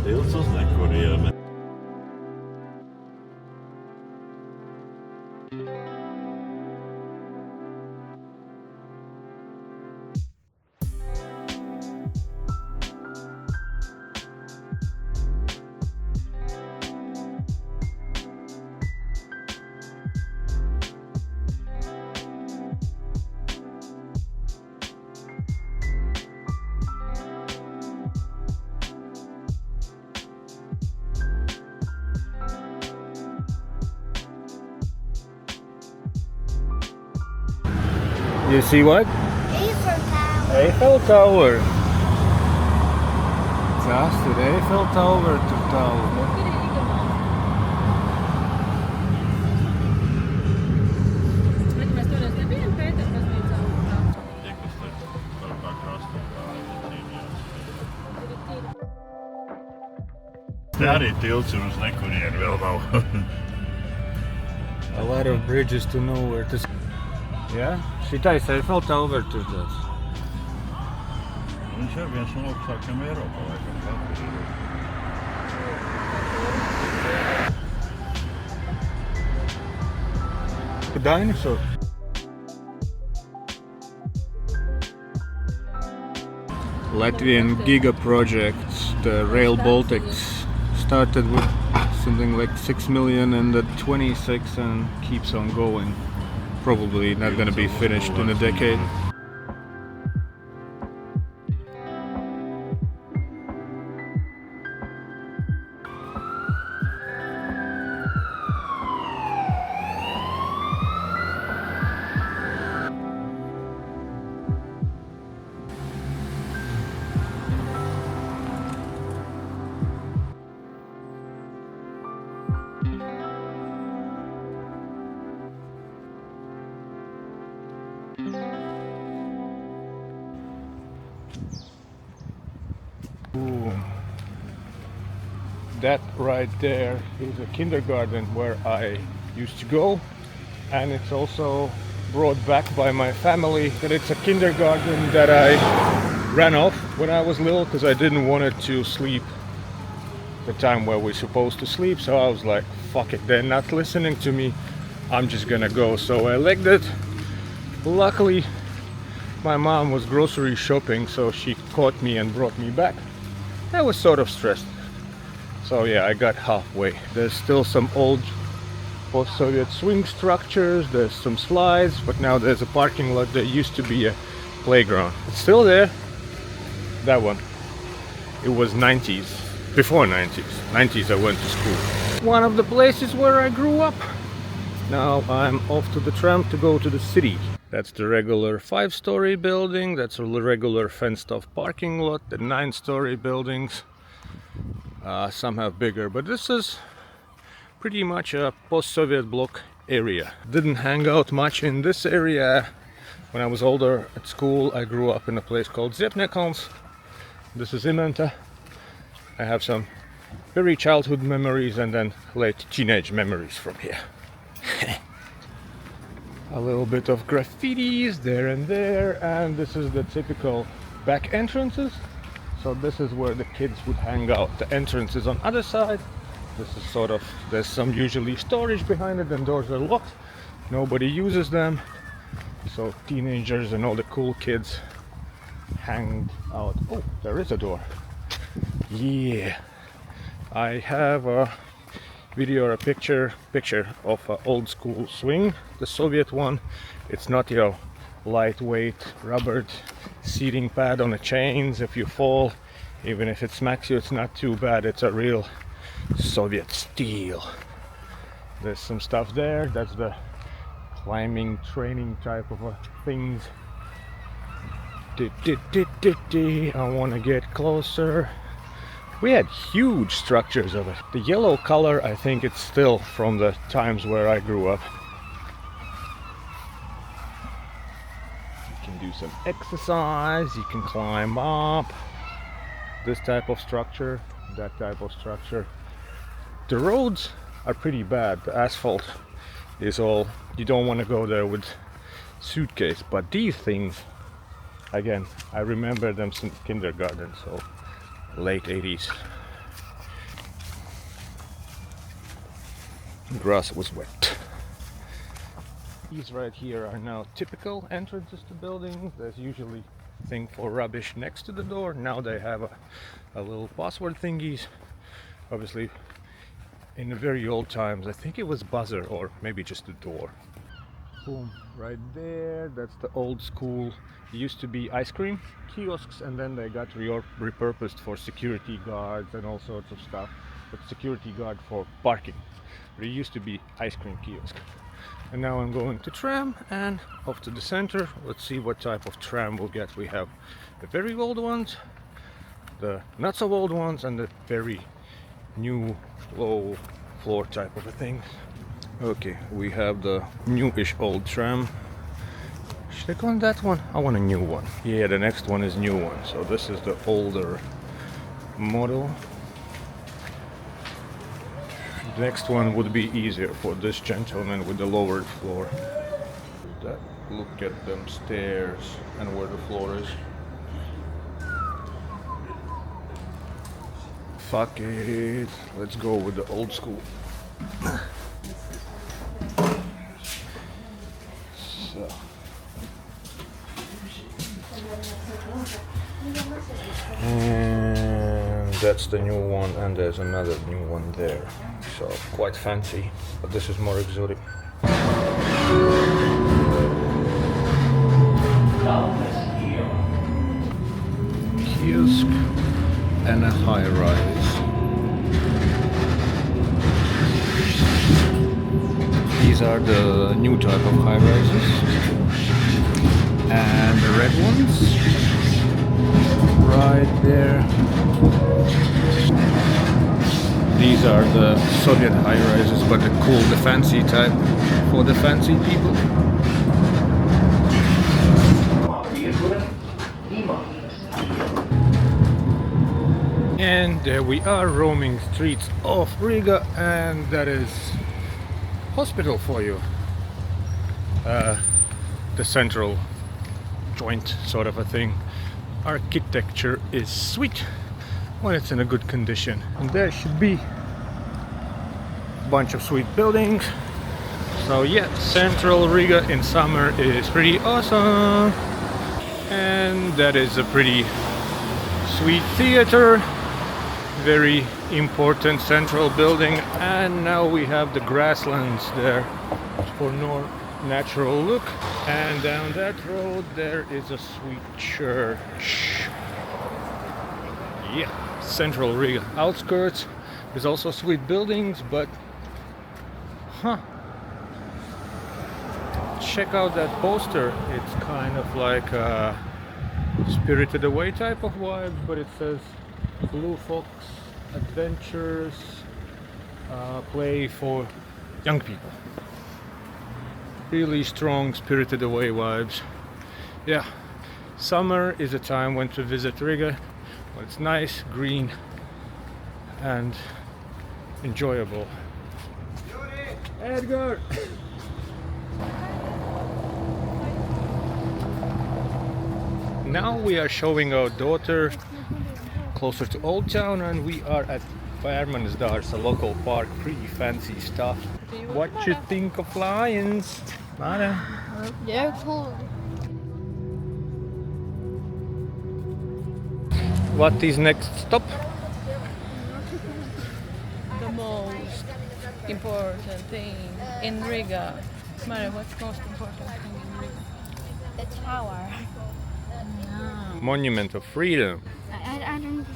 Tilts uz nekurieni. You see what? Eiffel Tower. Eiffel Tower. Just the Eiffel Tower tutaalne. Tie, kas te kaut kā krastā cīnījās. Te arī tilts ir uz nekurieni vēl nav. A lot of bridges to nowhere. Yeah? Šitais Eiffel Tower tur tāds. Viņš ir viens no augstākajiem Eiropā, laikam. Dinosaur. Latvian Giga projects, the Rail Baltics, started with something like 6 million and at 26 and keeps on going. Probably not going to be finished in a decade. Ooh. That right there is a kindergarten where I used to go, and it's also brought back by my family. That it's a kindergarten that I ran off when I was little because I didn't want it to sleep the time where we're supposed to sleep, so I was like, fuck it, they're not listening to me, I'm just gonna go. So I legged it. Luckily my mom was grocery shopping, so she caught me and brought me back. I was sort of stressed, so yeah, I got halfway. There's still some old post-Soviet swing structures, there's some slides, but now there's a parking lot. There used to be a playground. It's still there, that one. It was 90s, before 90s. 90s I went to school. One of the places where I grew up. Now I'm off to the tram to go to the city. That's the regular 5-story building, that's a regular fenced-off parking lot, the 9-story buildings. Some have bigger, but this is pretty much a post-Soviet bloc area. Didn't hang out much in this area. When I was older at school, I grew up in a place called Ziepniekons. This is Imanta. I have some very childhood memories and then late teenage memories from here. A little bit of graffitis there and there, and this is the typical back entrances. So this is where the kids would hang out. The entrance is on other side. This is sort of, there's some usually storage behind it, and doors are locked. Nobody uses them. So teenagers and all the cool kids hang out. Oh, there is a door. Yeah. I have a video or a picture of an old school swing, the Soviet one. It's not your lightweight rubbered seating pad on the chains. If you fall, even if it smacks you, it's not too bad. It's a real Soviet steel. There's some stuff there. That's the climbing training type of things. I want to get closer. We had huge structures of it. The yellow color, I think it's still from the times where I grew up. You can do some exercise, you can climb up. This type of structure, that type of structure. The roads are pretty bad. The asphalt is all, you don't want to go there with suitcase, but these things, again, I remember them since kindergarten, so late 80s. grass was wet. These right here are now typical entrances to buildings. There's usually a thing for rubbish next to the door. Now they have a little password thingies. Obviously, in the very old times, I think it was buzzer or maybe just a door. Boom, right there. That's the old school. It used to be ice cream kiosks, and then they got repurposed for security guards and all sorts of stuff. But security guard for parking. But it used to be ice cream kiosk. And now I'm going to tram and off to the center. Let's see what type of tram we'll get. We have the very old ones, the not so old ones, and the very new low floor type of a thing. Okay, we have the newish old tram. Should I go on that one? I want a new one. Yeah, the next one is new one. So this is the older model. The next one would be easier for this gentleman with the lowered floor. Look at them stairs and where the floor is. Fuck it. Let's go with the old school. So. And that's the new one, and there's another new one there. So quite fancy, but this is more exotic. Kiosk and a high rise. These are the new type of high rises. And the red ones right there. These are the Soviet high rises, but the cool, the fancy type for the fancy people. And there we are, roaming streets of Riga, and that is hospital for you. The central joint sort of a thing. Architecture is sweet when it's in a good condition, and there should be a bunch of sweet buildings. So yeah, central Riga in summer is pretty awesome, and that is a pretty sweet theater, very important central building. And now we have the grasslands there for more natural look, and down that road there is a sweet church. Yeah, central Riga. Outskirts, there's also sweet buildings, but check out that poster. It's kind of like a Spirited Away type of vibe, but it says Blue Fox Adventures, play for young people. Really strong Spirited Away vibes. Yeah, summer is a time when to visit Riga, when it's nice, green, and enjoyable. Edgar! Now we are showing our daughter closer to Old Town, and we are at Fairmansdars, a local park, pretty fancy stuff. What you think of lions? Mara? Yeah, cool. What is next stop? The most important thing in Riga. Mara, what's the most important thing in Riga? The tower. No. Monument of Freedom. I don't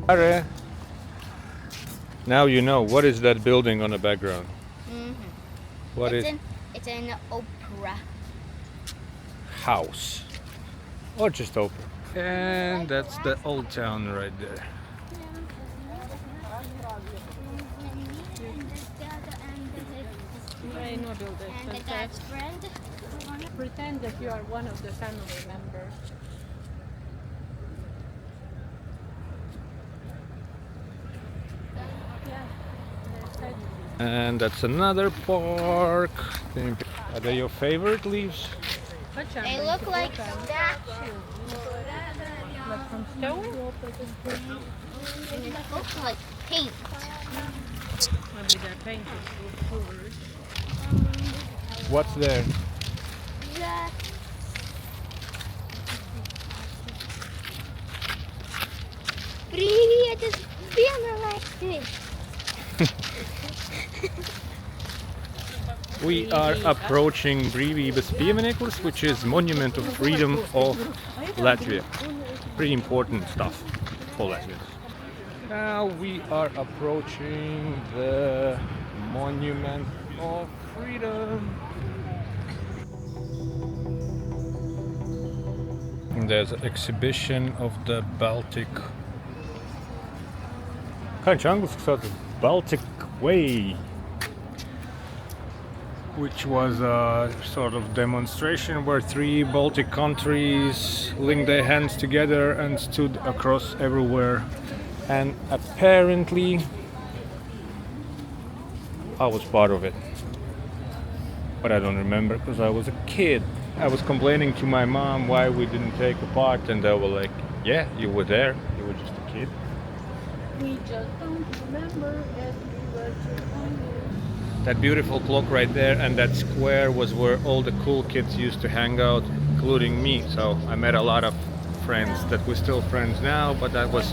Mara. Now you know. What is that building on the background? What is It's an opera house? Or just opera? And that's the Old Town right there. I know build it. And the God's friend. Pretend that you are one of the family members. And that's another park. Are they your favorite leaves? What They look like statues. Like from stone? And it looks like paint. Maybe they're painted with colors. What's there? That Привет, it's been like this. We are approaching Brīvības piemineklis, which is Monument of Freedom of Latvia. Pretty important stuff for Latvians. Now we are approaching the Monument of Freedom. And there's an exhibition of the Baltic. Kā viņš angliski sauc? Baltic Way, which was a sort of demonstration where 3 Baltic countries linked their hands together and stood across everywhere. And apparently I was part of it, but I don't remember because I was a kid. I was complaining to my mom why we didn't take a part, and they were like, yeah, you were there, you were just a kid. We just don't remember as we were too hungry. That beautiful clock right there and that square was where all the cool kids used to hang out, including me. So I met a lot of friends that we're still friends now, but that was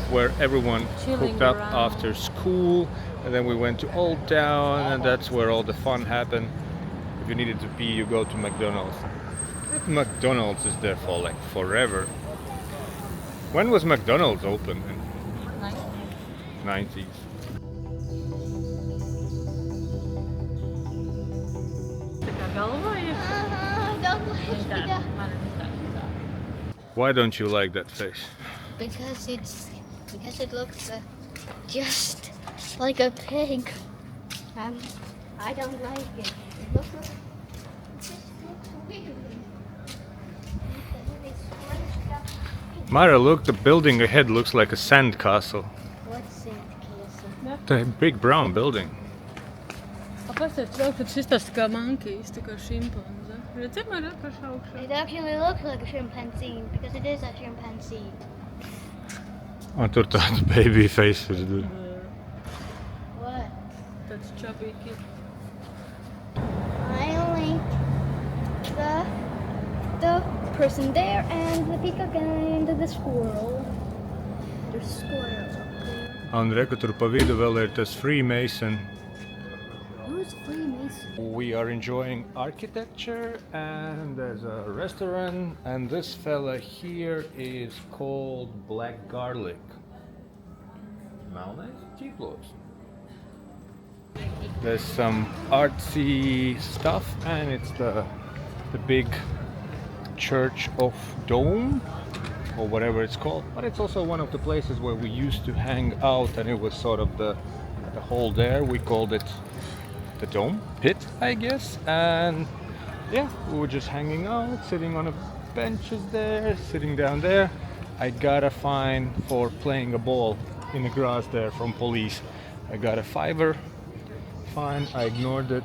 where everyone Chilling hooked up around. after school, and then we went to Old Town, and that's where all the fun happened. If you needed to pee, you go to McDonald's. McDonald's is there for like forever. When was McDonald's open? Nice. 90s. Tā galvā ir. Don't like Tā, that. man ir tā. Why don't you like that face? Because it looks just like a pig. I don't like it. It looks like it just looks weird. Mara, look, the building ahead looks like a sand castle. What's it, Casey? The big brown building. Kāpēc tas izstāsta kā monkeys, tā kā šimpanze? Redzi, man ir pašā augšā. It actually looks like a chimpanzee because it is a chimpanzee. Oh, tur tāda baby face ir. What? Tāds chubby kid. I like the person there and the peacock and the squirrel. There's squirrels up there. Un reku tur pa vidu vēl ir tas Freemason. Who's Freemason? We are enjoying architecture and there's a restaurant, and this fella here is called Black Garlic. Melnais ķīplos. There's some artsy stuff, and it's the big church of Dome or whatever it's called, but it's also one of the places where we used to hang out, and it was sort of the hole there. We called it the Dome Pit, I guess, and yeah, we were just hanging out, sitting on the benches there, sitting down there. I got a fine for playing a ball in the grass there from police. I got a $5 fine, I ignored it.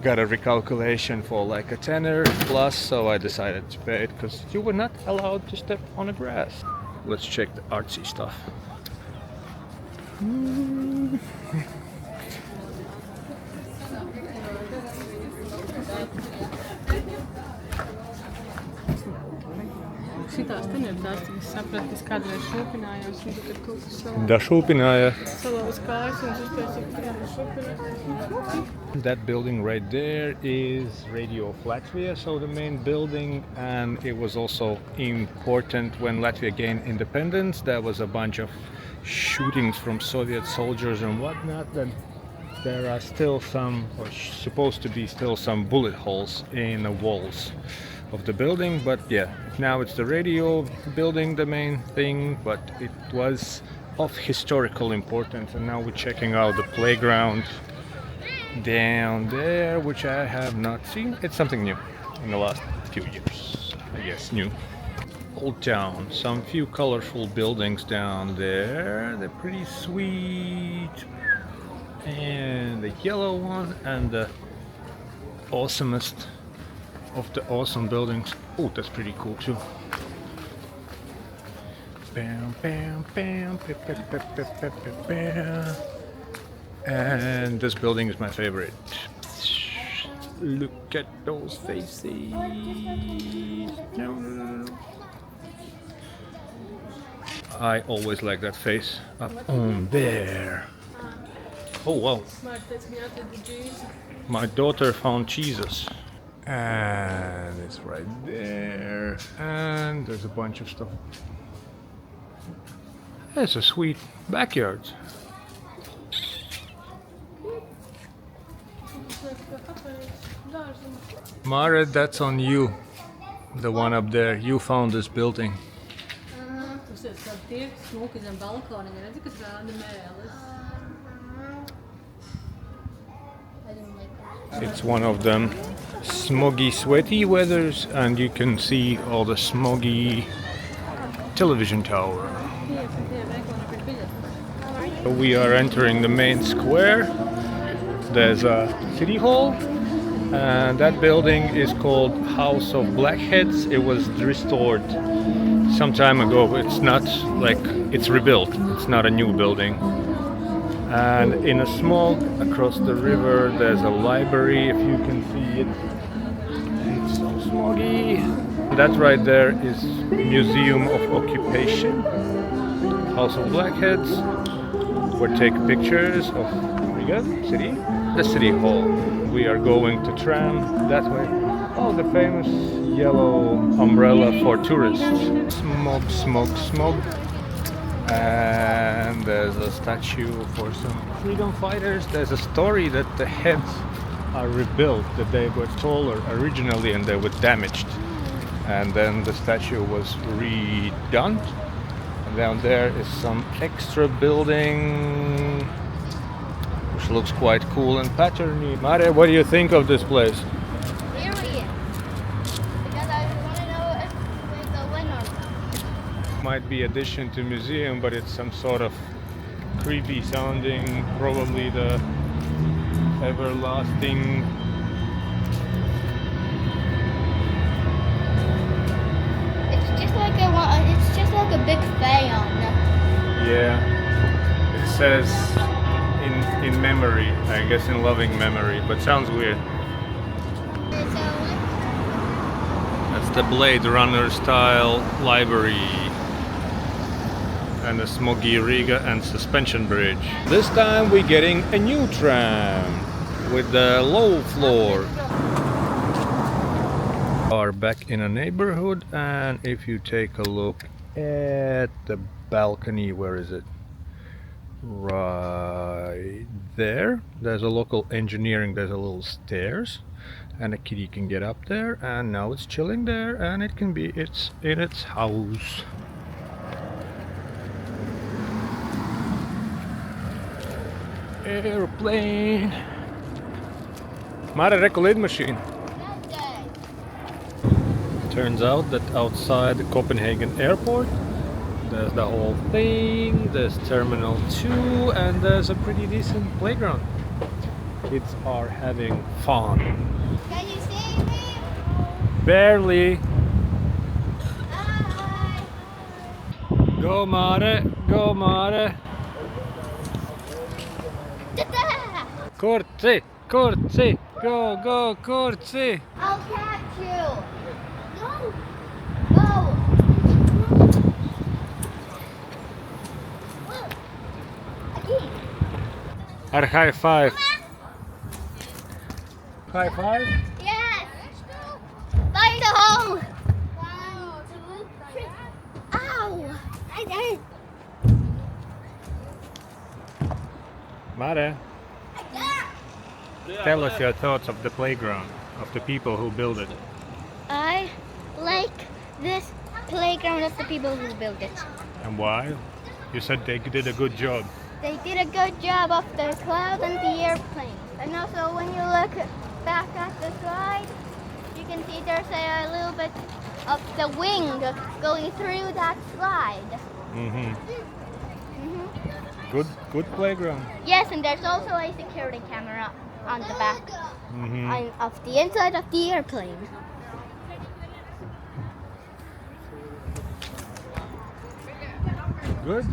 Got a recalculation for like a $10 plus, so I decided to pay it because you were not allowed to step on the grass. Let's check the artsy stuff. Šitās ten ir tās, kas saprata, kas kādreiz šūpinājās, un tad kaut kas Da šūpināja. salauz kājas, un tas pēc kādreiz šūpinājās. That building right there is Radio of Latvia, so the main building, and it was also important when Latvia gained independence. There was a bunch of shootings from Soviet soldiers and whatnot. Then there are still some, or supposed to be still some bullet holes in the walls of the building, but yeah, now it's the radio building, the main thing, but it was of historical importance. And now we're checking out the playground down there, which I have not seen. It's something new in the last few years, I guess. New. Old Town, some few colorful buildings down there. They're pretty sweet. And the yellow one and the awesomest of the awesome buildings. Oh, that's pretty cool too. Bam, bam, bam, bam, bam, bam, bam, bam, bam. And this building is my favorite. Look at those faces. I always like that face up on there. Oh wow. My daughter found Jesus. And it's right there. And there's a bunch of stuff. It's a sweet backyard. Mara, that's on you. The one up there. You found this building. It's one of them smoggy, sweaty weathers, and you can see all the smoggy television tower. We are entering the main square. There's a city hall, and that building is called House of Blackheads. It was restored some time ago. It's not like it's rebuilt. It's not a new building. And in a smog across the river, there's a library. If you can see it, it's so smoggy. That right there is Museum of Occupation, House of Blackheads. We take pictures of Riga city, the city hall. We are going to tram that way. Oh, the famous yellow umbrella for tourists. Smog, smog, smog. And there's a statue for some freedom fighters. There's a story that the heads are rebuilt, that they were taller originally and they were damaged. And then the statue was redone. And down there is some extra building, which looks quite cool and patterny. Mare, what do you think of this place? Really? Because I want to know if we go in or not. Might be addition to museum, but it's some sort of creepy sounding, probably the everlasting It's just like a big fan. Yeah, it says in memory, I guess in loving memory, but sounds weird. That's the Blade Runner style library and the smoggy Riga and suspension bridge. This time we're getting a new tram with the low floor. Are back in a neighborhood, and if you take a look at the balcony, where is it? Right there. There's a local engineering, there's a little stairs and a kitty can get up there, and now it's chilling there and it's in its house. Airplane. Mare, recolid machine. Turns out that outside the Copenhagen airport there's the whole thing, there's Terminal 2, and there's a pretty decent playground. Kids are having fun. Can you see me? Barely. Hi. Go Mare, go Mare. Ta-da! Kortsi, kortsi, go, go, kortsi. I'll catch you. No. Go. Again. Our high five. High five? Yes. Find the hole. 1, 2, 3. Ow! I did. Mare, tell us your thoughts of the playground, of the people who built it. I like this playground of the people who built it. And why? You said they did a good job. They did a good job of the clouds and the airplanes. And also when you look back at the slide, you can see there's a little bit of the wing going through that slide. Mm-hmm. Good playground. Yes, and there's also a security camera on the back Mm-hmm. of the inside of the airplane. Good?